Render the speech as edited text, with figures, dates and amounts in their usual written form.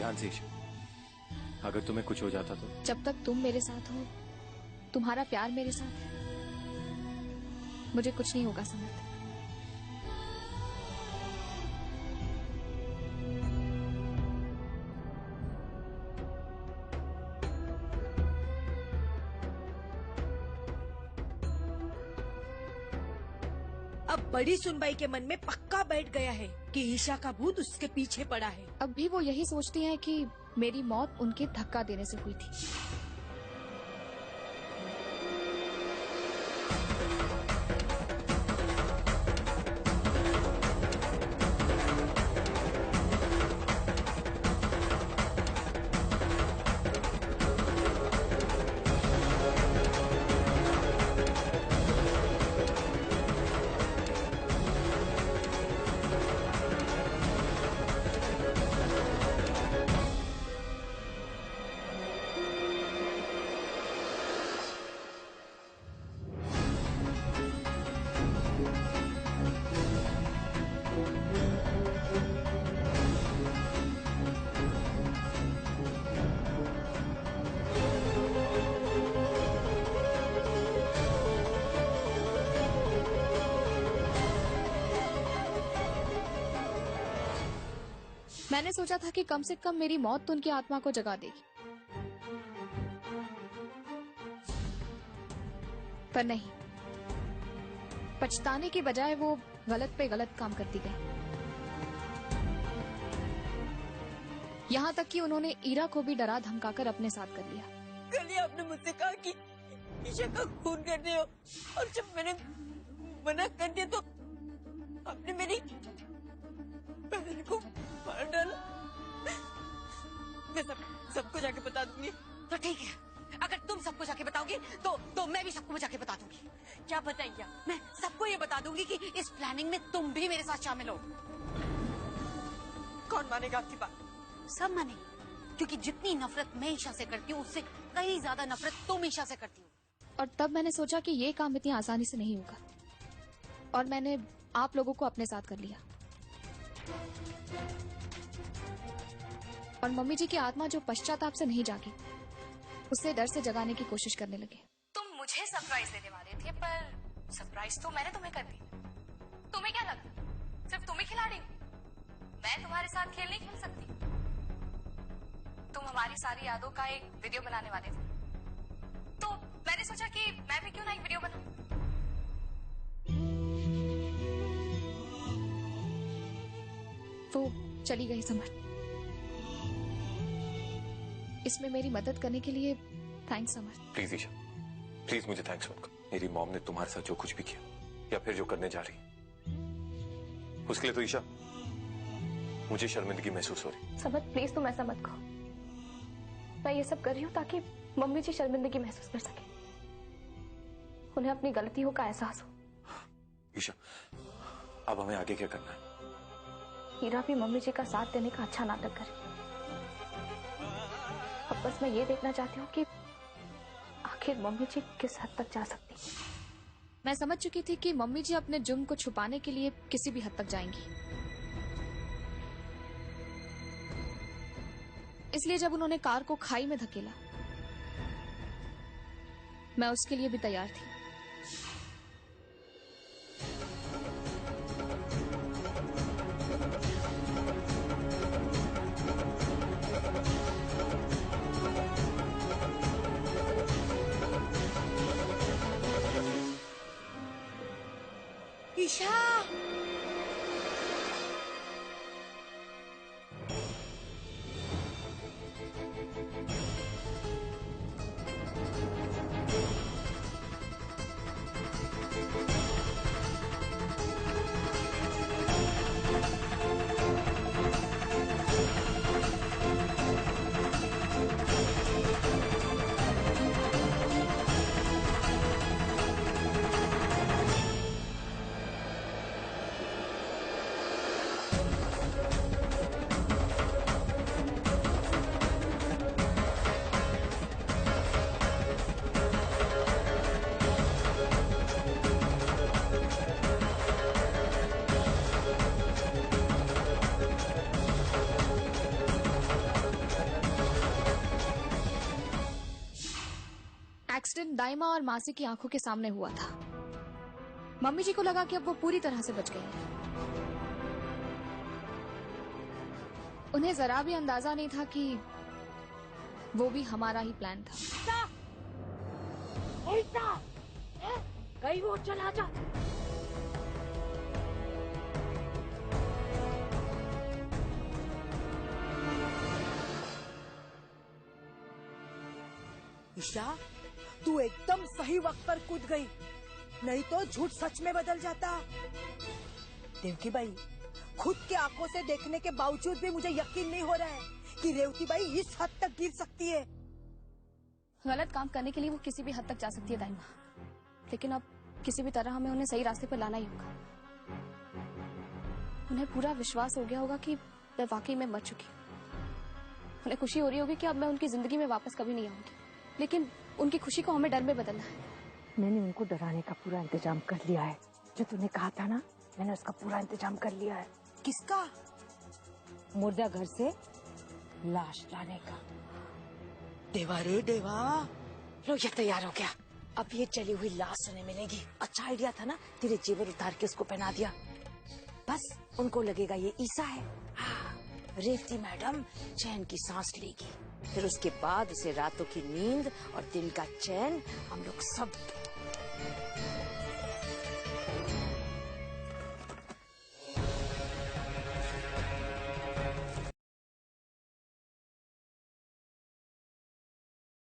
ध्यान से ईशा, अगर तुम्हें कुछ हो जाता तो। जब तक तुम मेरे साथ हो, तुम्हारा प्यार मेरे साथ है, मुझे कुछ नहीं होगा समर्थ। अब बड़ी सुनबाई के मन में पक्का बैठ गया है कि ईशा का भूत उसके पीछे पड़ा है। अब भी वो यही सोचती है कि मेरी मौत उनके धक्का देने से हुई थी। मैंने सोचा था कि कम से कम मेरी मौत तो उनकी आत्मा को जगा देगी, पर नहीं। पछताने की बजाय वो गलत पे गलत काम करती गई। यहाँ तक कि उन्होंने ईरा को भी डरा धमकाकर अपने साथ कर लिया। कल ही आपने मुझसे कहा कि ईशा का खून करने हो, और जब मैंने मना कर दिया तो आपने मेरी बहन को मार डाला। मैं सबको जाके बता दूंगी। तो ठीक है, अगर तुम सबको जाके बताओगी तो मैं भी सबको जाके बता दूंगी। क्या बताइए? मैं सबको ये बता दूंगी कि इस प्लानिंग में तुम भी मेरे साथ शामिल हो। कौन मानेगा आपकी बात? सब मानेंगे, क्योंकि जितनी नफरत मैं ईशा से करती हूँ उससे कहीं ज्यादा नफरत तुम ईशा से करती हो। और तब मैंने सोचा कि ये काम इतनी आसानी से नहीं होगा, और मैंने आप लोगों को अपने साथ कर लिया। और मम्मी जी की आत्मा जो पश्चाताप से नहीं जागी, उससे डर से जगाने की कोशिश करने लगे। तुम मुझे सरप्राइज देने वाले थे, पर सरप्राइज तो मैंने तुम्हें कर दी। तुम्हें क्या लगता सिर्फ तुम ही खिलाड़ी हो? मैं तुम्हारे साथ खेल नहीं खेल सकती। तुम हमारी सारी यादों का एक वीडियो बनाने वाले थे, तो मैंने सोचा कि मैं भी क्यों ना एक वीडियो बनाऊं। वो चली गई समर। इसमें मेरी मदद करने के लिए thanks Samar. Please Isha, please मुझे थैंक्स मत करो। मेरी मॉम ने तुम्हारे साथ जो कुछ भी किया या फिर जो करने जा रही है, उसके लिए तो ईशा मुझे शर्मिंदगी महसूस हो रही। समर प्लीज तुम ऐसा मत कहो। मैं ये सब कर रही हूँ ताकि मम्मी जी शर्मिंदगी महसूस कर सके, उन्हें अपनी गलतियों का एहसास हो। ईशा, अब हमें आगे क्या करना है? हीरा भी मम्मी जी का साथ देने का अच्छा नाटक करे। अब बस मैं ये देखना चाहती हूँ कि आखिर मम्मी जी किस हद तक जा सकती है। मैं समझ चुकी थी कि मम्मी जी अपने जुर्म को छुपाने के लिए किसी भी हद तक जाएंगी, इसलिए जब उन्होंने कार को खाई में धकेला, मैं उसके लिए भी तैयार थी। ईशा! एक्सीडेंट दाइमा और मासी की आंखों के सामने हुआ था। मम्मी जी को लगा कि अब वो पूरी तरह से बच गई हैं। उन्हें जरा भी अंदाजा नहीं था कि वो भी हमारा ही प्लान था। कहीं वो चला जा। ईशा, तू एकदम सही वक्त पर कूद गई, नहीं तो झूठ सच में बदल जाता। देवकी बाई, खुद के आंखों से देखने के बावजूद भी मुझे यकीन नहीं हो रहा है कि रेवती बाई इस हद तक गिर सकती है। गलत काम करने के लिए वो किसी भी हद तक जा सकती है दाइमा, लेकिन अब किसी भी तरह हमें उन्हें सही रास्ते पर लाना ही होगा। उन्हें पूरा विश्वास हो गया होगा कि मैं वाकई में मर चुकी हूँ। उन्हें खुशी हो रही होगी कि अब मैं उनकी जिंदगी में वापस कभी नहीं आऊंगी, लेकिन उनकी खुशी को हमें डर में बदलना है। मैंने उनको डराने का पूरा इंतजाम कर लिया है। जो तूने कहा था ना, मैंने उसका पूरा इंतजाम कर लिया है। किसका? मुर्दा घर से लाश लाने का। देवा रे देवा, लो ये तैयार हो गया। अब ये चली हुई लाश उन्हें मिलेगी। अच्छा आइडिया था ना, तेरे जेवर उतार के उसको पहना दिया। बस उनको लगेगा ये ईसा है। हाँ, रेवती मैडम चैन की सांस लेगी। फिर उसके बाद उसे रातों की नींद और दिन का चैन हम लोग सब